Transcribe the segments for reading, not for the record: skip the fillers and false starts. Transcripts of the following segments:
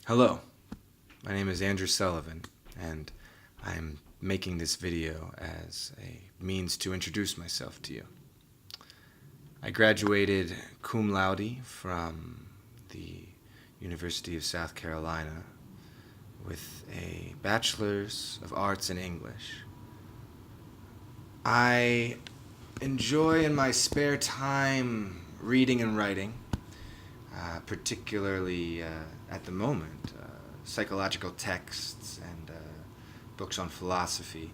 Hello, my name is Andrew Sullivan, and I'm making this video as a means to introduce myself to you. I graduated cum laude from the University of South Carolina with a Bachelor's of Arts in English. I enjoy in my spare time reading and writing, particularly at the moment, psychological texts and books on philosophy,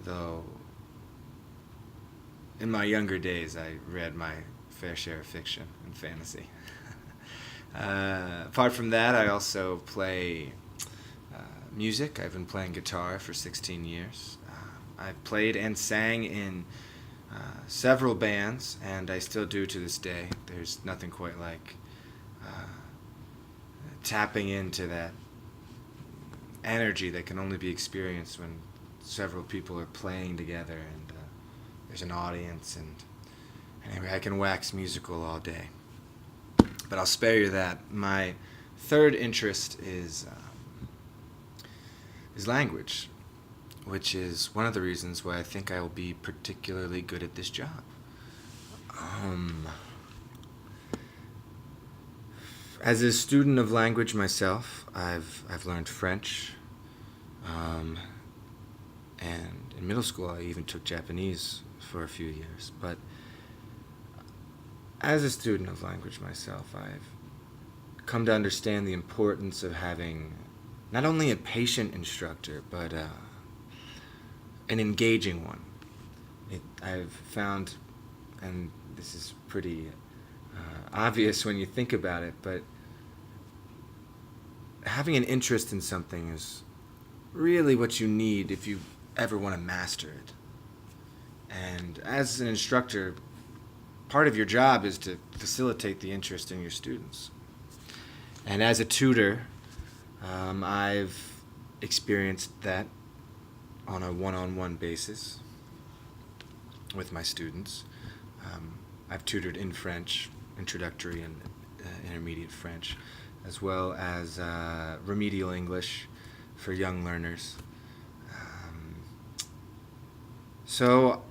though in my younger days I read my fair share of fiction and fantasy. Apart from that, I also play music. I've been playing guitar for 16 years. I've played and sang in several bands, and I still do to this day. There's nothing quite like tapping into that energy that can only be experienced when several people are playing together and there's an audience. And anyway, I can wax musical all day, but I'll spare you that. My third interest is language, which is one of the reasons why I think I will be particularly good at this job. As a student of language myself, I've learned French, and in middle school I even took Japanese for a few years. But as a student of language myself, I've come to understand the importance of having not only a patient instructor, but an engaging one. I've found, and this is pretty obvious when you think about it, but having an interest in something is really what you need if you ever want to master it. And as an instructor, part of your job is to facilitate the interest in your students. And as a tutor, I've experienced that on a one-on-one basis with my students. I've tutored in French, Introductory and Intermediate French, as well as remedial English for young learners. So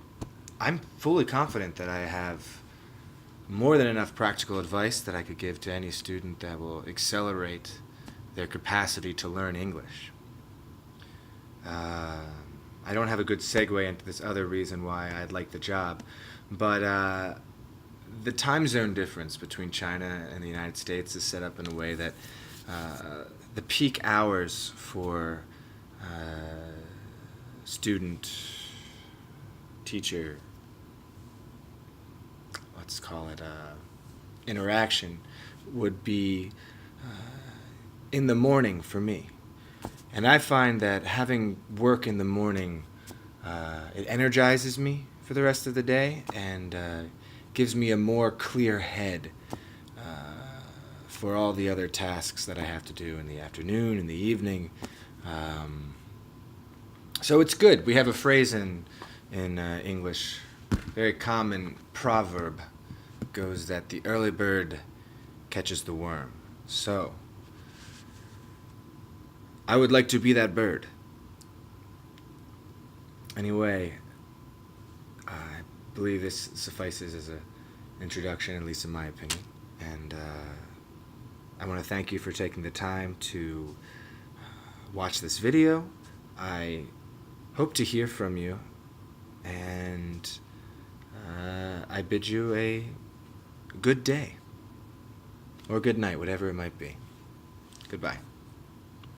I'm fully confident that I have more than enough practical advice that I could give to any student that will accelerate their capacity to learn English. I don't have a good segue into this other reason why I'd like the job, but the time zone difference between China and the United States is set up in a way that the peak hours for student-teacher, let's call it interaction, would be in the morning for me. And I find that having work in the morning, it energizes me for the rest of the day and gives me a more clear head for all the other tasks that I have to do in the afternoon, in the evening. So it's good. We have a phrase in English, very common proverb, goes that the early bird catches the worm. So I would like to be that bird. Anyway, I believe this suffices as an introduction, at least in my opinion. And I want to thank you for taking the time to watch this video. I hope to hear from you, and I bid you a good day, or good night, whatever it might be. Goodbye.